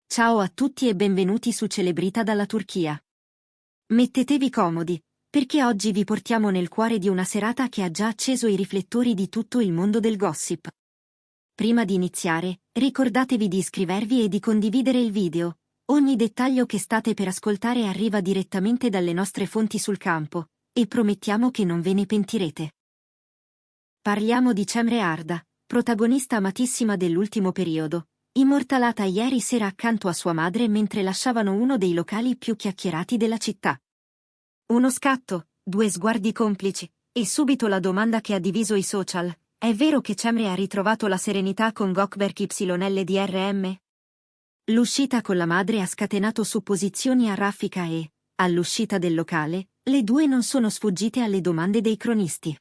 Ciao a tutti e benvenuti su Celebrita dalla Turchia. Mettetevi comodi, perché oggi vi portiamo nel cuore di una serata che ha già acceso i riflettori di tutto il mondo del gossip. Prima di iniziare, ricordatevi di iscrivervi e di condividere il video. Ogni dettaglio che state per ascoltare arriva direttamente dalle nostre fonti sul campo, e promettiamo che non ve ne pentirete. Parliamo di Cemre Arda, protagonista amatissima dell'ultimo periodo, immortalata ieri sera accanto a sua madre mentre lasciavano uno dei locali più chiacchierati della città. Uno scatto, due sguardi complici, e subito la domanda che ha diviso i social: è vero che Cemre ha ritrovato la serenità con Gökberk YLDRM? L'uscita con la madre ha scatenato supposizioni a raffica e, all'uscita del locale, le due non sono sfuggite alle domande dei cronisti.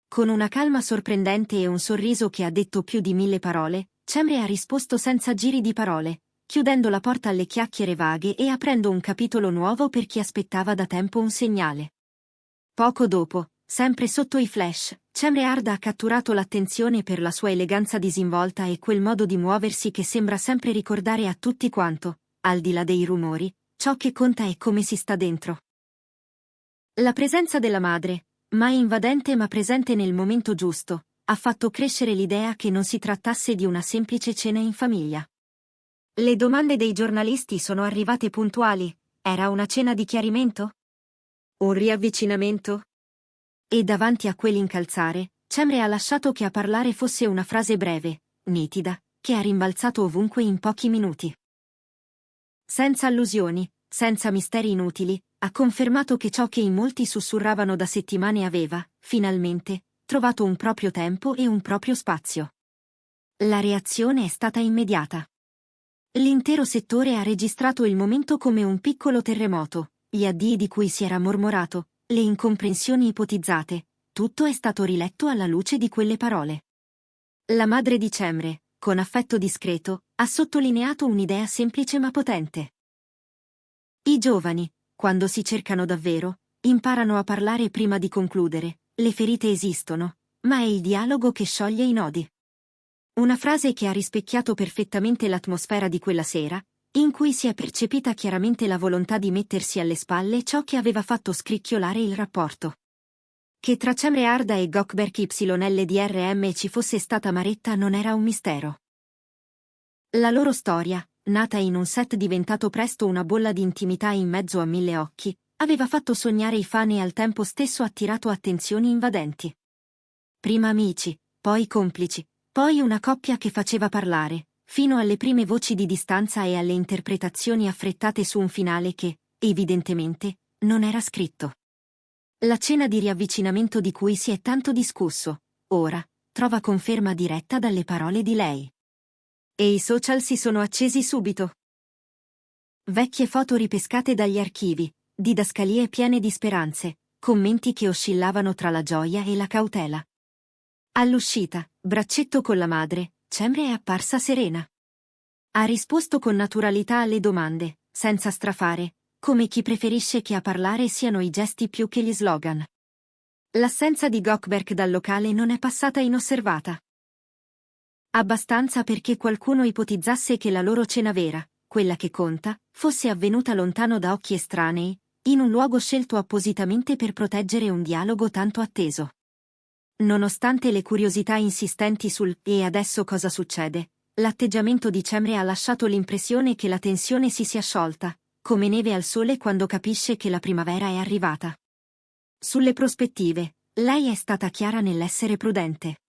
Con una calma sorprendente e un sorriso che ha detto più di 1000 parole, Cemre ha risposto senza giri di parole, chiudendo la porta alle chiacchiere vaghe e aprendo un capitolo nuovo per chi aspettava da tempo un segnale. Poco dopo, sempre sotto i flash, Cemre Arda ha catturato l'attenzione per la sua eleganza disinvolta e quel modo di muoversi che sembra sempre ricordare a tutti quanto, al di là dei rumori, ciò che conta è come si sta dentro. La presenza della madre, mai invadente ma presente nel momento giusto, ha fatto crescere l'idea che non si trattasse di una semplice cena in famiglia. Le domande dei giornalisti sono arrivate puntuali: era una cena di chiarimento? Un riavvicinamento? E davanti a quell'incalzare, Cemre ha lasciato che a parlare fosse una frase breve, nitida, che ha rimbalzato ovunque in pochi minuti. Senza allusioni, senza misteri inutili, ha confermato che ciò che in molti sussurravano da settimane aveva, finalmente, trovato un proprio tempo e un proprio spazio. La reazione è stata immediata. L'intero settore ha registrato il momento come un piccolo terremoto, gli addii di cui si era mormorato, le incomprensioni ipotizzate, tutto è stato riletto alla luce di quelle parole. La madre di Cemre, con affetto discreto, ha sottolineato un'idea semplice ma potente. I giovani, quando si cercano davvero, imparano a parlare prima di concludere. Le ferite esistono, ma è il dialogo che scioglie i nodi. Una frase che ha rispecchiato perfettamente l'atmosfera di quella sera, in cui si è percepita chiaramente la volontà di mettersi alle spalle ciò che aveva fatto scricchiolare il rapporto. Che tra Cemre Arda e Gökberk YLDRM ci fosse stata maretta non era un mistero. La loro storia, nata in un set diventato presto una bolla di intimità in mezzo a 1000 occhi, aveva fatto sognare i fan e al tempo stesso attirato attenzioni invadenti. Prima amici, poi complici, poi una coppia che faceva parlare, fino alle prime voci di distanza e alle interpretazioni affrettate su un finale che, evidentemente, non era scritto. La cena di riavvicinamento di cui si è tanto discusso, ora, trova conferma diretta dalle parole di lei. E i social si sono accesi subito. Vecchie foto ripescate dagli archivi, didascalie piene di speranze, commenti che oscillavano tra la gioia e la cautela. All'uscita, braccetto con la madre, Cemre è apparsa serena. Ha risposto con naturalità alle domande, senza strafare, come chi preferisce che a parlare siano i gesti più che gli slogan. L'assenza di Gökberk dal locale non è passata inosservata. Abbastanza perché qualcuno ipotizzasse che la loro cena vera, quella che conta, fosse avvenuta lontano da occhi estranei, in un luogo scelto appositamente per proteggere un dialogo tanto atteso. Nonostante le curiosità insistenti sul «e adesso cosa succede?», l'atteggiamento di Cemre ha lasciato l'impressione che la tensione si sia sciolta, come neve al sole quando capisce che la primavera è arrivata. Sulle prospettive, lei è stata chiara nell'essere prudente.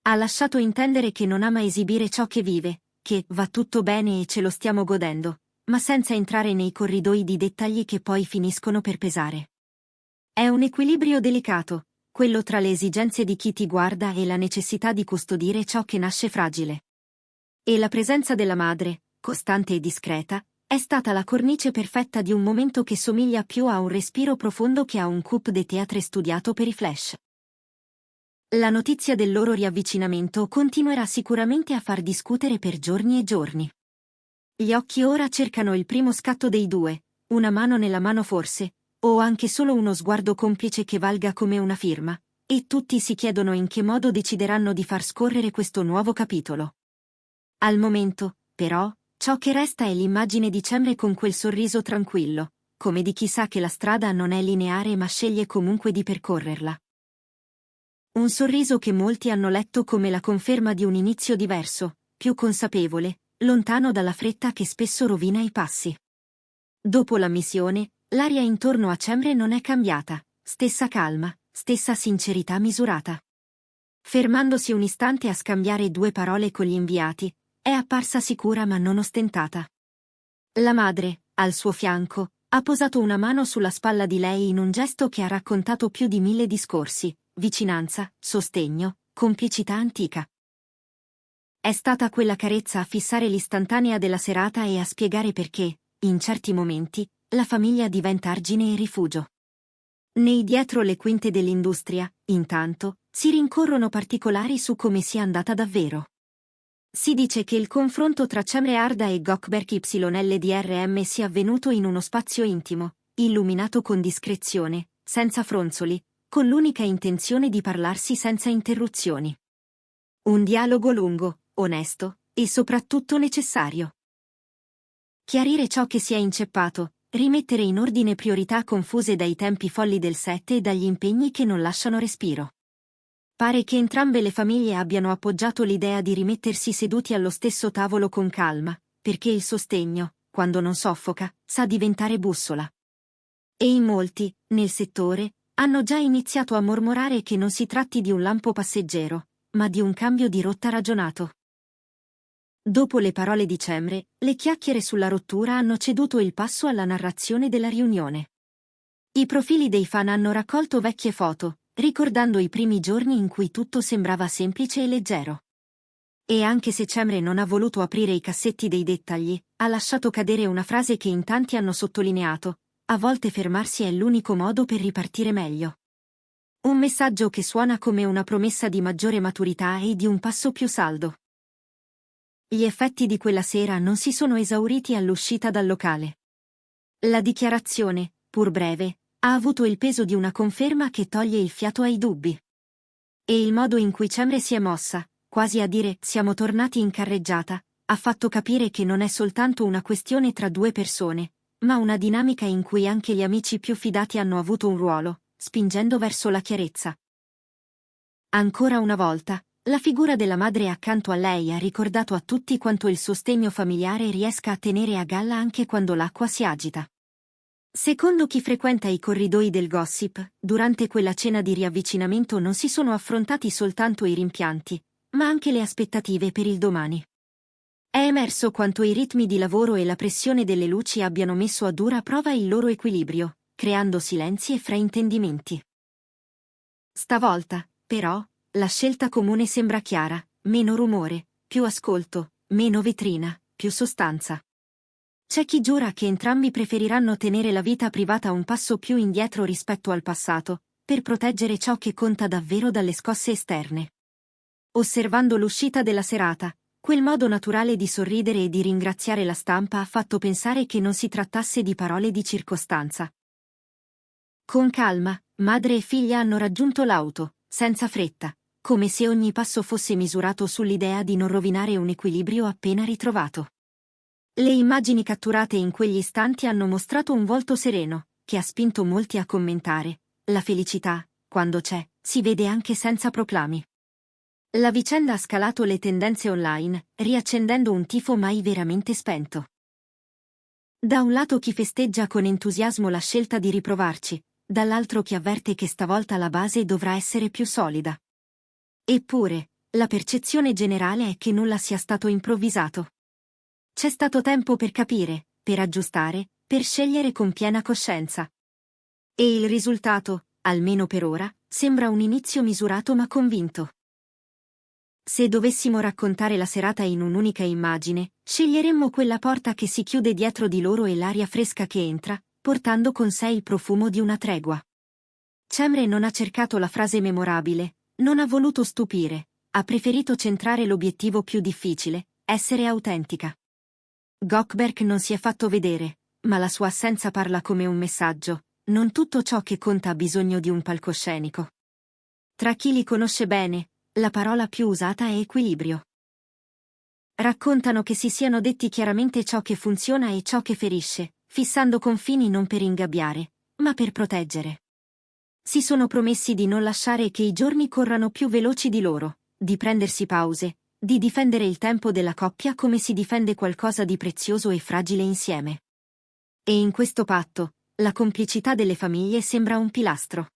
Ha lasciato intendere che non ama esibire ciò che vive, che va tutto bene e ce lo stiamo godendo, ma senza entrare nei corridoi di dettagli che poi finiscono per pesare. È un equilibrio delicato, quello tra le esigenze di chi ti guarda e la necessità di custodire ciò che nasce fragile. E la presenza della madre, costante e discreta, è stata la cornice perfetta di un momento che somiglia più a un respiro profondo che a un coup de théâtre studiato per i flash. La notizia del loro riavvicinamento continuerà sicuramente a far discutere per giorni e giorni. Gli occhi ora cercano il primo scatto dei due, una mano nella mano forse, o anche solo uno sguardo complice che valga come una firma, e tutti si chiedono in che modo decideranno di far scorrere questo nuovo capitolo. Al momento, Però, ciò che resta è l'immagine di Cemre con quel sorriso tranquillo, come di chi sa che la strada non è lineare ma sceglie comunque di percorrerla. Un sorriso che molti hanno letto come la conferma di un inizio diverso, più consapevole, lontano dalla fretta che spesso rovina i passi. Dopo la missione, l'aria intorno a Cemre non è cambiata, stessa calma, stessa sincerità misurata. Fermandosi un istante a scambiare 2 parole con gli inviati, è apparsa sicura ma non ostentata. La madre, al suo fianco, ha posato una mano sulla spalla di lei in un gesto che ha raccontato più di 1000 discorsi, vicinanza, sostegno, complicità antica. È stata quella carezza a fissare l'istantanea della serata e a spiegare perché, in certi momenti, la famiglia diventa argine e rifugio. Nei dietro le quinte dell'industria, intanto, si rincorrono particolari su come sia andata davvero. Si dice che il confronto tra Cemre Arda e Gökberk YLDRM sia avvenuto in uno spazio intimo, illuminato con discrezione, senza fronzoli, con l'unica intenzione di parlarsi senza interruzioni. Un dialogo lungo, onesto, e soprattutto necessario. Chiarire ciò che si è inceppato, rimettere in ordine priorità confuse dai tempi folli del set e dagli impegni che non lasciano respiro. Pare che entrambe le famiglie abbiano appoggiato l'idea di rimettersi seduti allo stesso tavolo con calma, perché il sostegno, quando non soffoca, sa diventare bussola. E in molti, nel settore, hanno già iniziato a mormorare che non si tratti di un lampo passeggero, ma di un cambio di rotta ragionato. Dopo le parole di Cemre, le chiacchiere sulla rottura hanno ceduto il passo alla narrazione della riunione. I profili dei fan hanno raccolto vecchie foto, ricordando i primi giorni in cui tutto sembrava semplice e leggero. E anche se Cemre non ha voluto aprire i cassetti dei dettagli, ha lasciato cadere una frase che in tanti hanno sottolineato: a volte fermarsi è l'unico modo per ripartire meglio. Un messaggio che suona come una promessa di maggiore maturità e di un passo più saldo. Gli effetti di quella sera non si sono esauriti all'uscita dal locale. La dichiarazione, pur breve, ha avuto il peso di una conferma che toglie il fiato ai dubbi. E il modo in cui Cemre si è mossa, quasi a dire siamo tornati in carreggiata, ha fatto capire che non è soltanto una questione tra 2 persone, ma una dinamica in cui anche gli amici più fidati hanno avuto un ruolo, spingendo verso la chiarezza. Ancora una volta, la figura della madre accanto a lei ha ricordato a tutti quanto il sostegno familiare riesca a tenere a galla anche quando l'acqua si agita. Secondo chi frequenta i corridoi del gossip, durante quella cena di riavvicinamento non si sono affrontati soltanto i rimpianti, ma anche le aspettative per il domani. È emerso quanto i ritmi di lavoro e la pressione delle luci abbiano messo a dura prova il loro equilibrio, creando silenzi e fraintendimenti. Stavolta, però, la scelta comune sembra chiara: meno rumore, più ascolto, meno vetrina, più sostanza. C'è chi giura che entrambi preferiranno tenere la vita privata un passo più indietro rispetto al passato, per proteggere ciò che conta davvero dalle scosse esterne. Osservando l'uscita della serata, quel modo naturale di sorridere e di ringraziare la stampa ha fatto pensare che non si trattasse di parole di circostanza. Con calma, madre e figlia hanno raggiunto l'auto, senza fretta, come se ogni passo fosse misurato sull'idea di non rovinare un equilibrio appena ritrovato. Le immagini catturate in quegli istanti hanno mostrato un volto sereno, che ha spinto molti a commentare: la felicità, quando c'è, si vede anche senza proclami. La vicenda ha scalato le tendenze online, riaccendendo un tifo mai veramente spento. Da un lato chi festeggia con entusiasmo la scelta di riprovarci, dall'altro chi avverte che stavolta la base dovrà essere più solida. Eppure, la percezione generale è che nulla sia stato improvvisato. C'è stato tempo per capire, per aggiustare, per scegliere con piena coscienza. E il risultato, almeno per ora, sembra un inizio misurato ma convinto. Se dovessimo raccontare la serata in un'unica immagine, sceglieremmo quella porta che si chiude dietro di loro e l'aria fresca che entra, portando con sé il profumo di una tregua. Cemre non ha cercato la frase memorabile, non ha voluto stupire, ha preferito centrare l'obiettivo più difficile: essere autentica. Gökberk non si è fatto vedere, ma la sua assenza parla come un messaggio: non tutto ciò che conta ha bisogno di un palcoscenico. Tra chi li conosce bene, la parola più usata è equilibrio. Raccontano che si siano detti chiaramente ciò che funziona e ciò che ferisce, fissando confini non per ingabbiare, ma per proteggere. Si sono promessi di non lasciare che i giorni corrano più veloci di loro, di prendersi pause, di difendere il tempo della coppia come si difende qualcosa di prezioso e fragile insieme. E in questo patto, la complicità delle famiglie sembra un pilastro.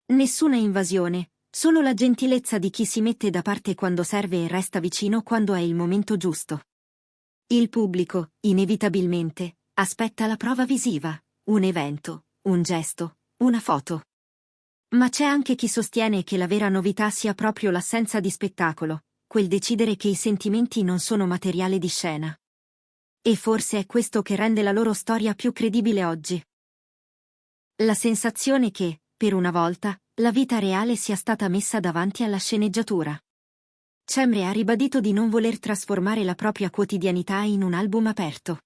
Nessuna invasione, solo la gentilezza di chi si mette da parte quando serve e resta vicino quando è il momento giusto. Il pubblico, inevitabilmente, aspetta la prova visiva, un evento, un gesto, una foto. Ma c'è anche chi sostiene che la vera novità sia proprio l'assenza di spettacolo, quel decidere che i sentimenti non sono materiale di scena. E forse è questo che rende la loro storia più credibile oggi. La sensazione che, per una volta, la vita reale sia stata messa davanti alla sceneggiatura. Cemre ha ribadito di non voler trasformare la propria quotidianità in un album aperto.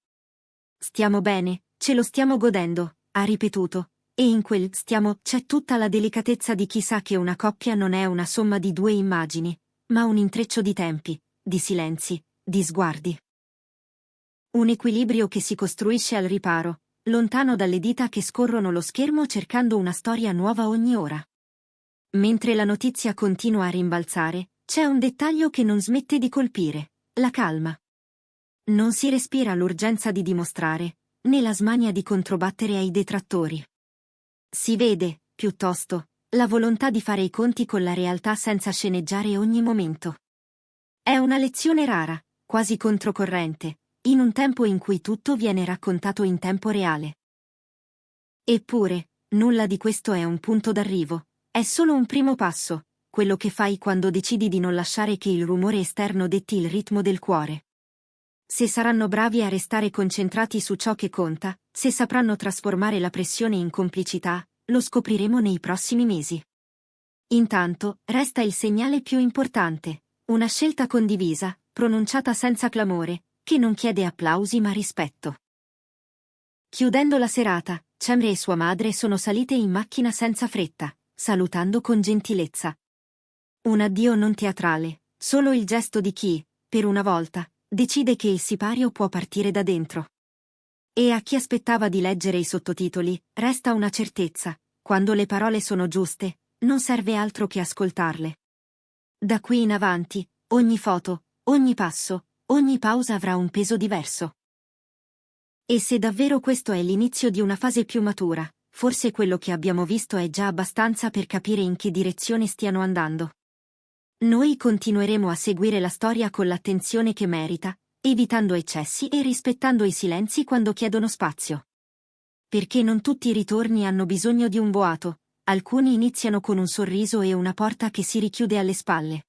Stiamo bene, ce lo stiamo godendo, ha ripetuto, e in quel stiamo c'è tutta la delicatezza di chi sa che una coppia non è una somma di due immagini, ma un intreccio di tempi, di silenzi, di sguardi. Un equilibrio che si costruisce al riparo, lontano dalle dita che scorrono lo schermo cercando una storia nuova ogni ora. Mentre la notizia continua a rimbalzare, c'è un dettaglio che non smette di colpire: la calma. Non si respira l'urgenza di dimostrare, né la smania di controbattere ai detrattori. Si vede, piuttosto, la volontà di fare i conti con la realtà senza sceneggiare ogni momento. È una lezione rara, quasi controcorrente, in un tempo in cui tutto viene raccontato in tempo reale. Eppure, nulla di questo è un punto d'arrivo, è solo un primo passo, quello che fai quando decidi di non lasciare che il rumore esterno detti il ritmo del cuore. Se saranno bravi a restare concentrati su ciò che conta, se sapranno trasformare la pressione in complicità, lo scopriremo nei prossimi mesi. Intanto, resta il segnale più importante, una scelta condivisa, pronunciata senza clamore, che non chiede applausi ma rispetto. Chiudendo la serata, Cemre e sua madre sono salite in macchina senza fretta, salutando con gentilezza. Un addio non teatrale, solo il gesto di chi, per una volta, decide che il sipario può partire da dentro. E a chi aspettava di leggere i sottotitoli, resta una certezza: quando le parole sono giuste, non serve altro che ascoltarle. Da qui in avanti, ogni foto, ogni passo, ogni pausa avrà un peso diverso. E se davvero questo è l'inizio di una fase più matura, forse quello che abbiamo visto è già abbastanza per capire in che direzione stiano andando. Noi continueremo a seguire la storia con l'attenzione che merita, evitando eccessi e rispettando i silenzi quando chiedono spazio. Perché non tutti i ritorni hanno bisogno di un boato, alcuni iniziano con un sorriso e una porta che si richiude alle spalle.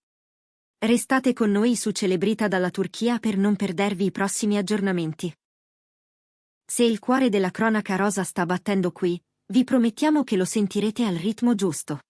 Restate con noi su Celebrita dalla Turchia per non perdervi i prossimi aggiornamenti. Se il cuore della cronaca rosa sta battendo qui, vi promettiamo che lo sentirete al ritmo giusto.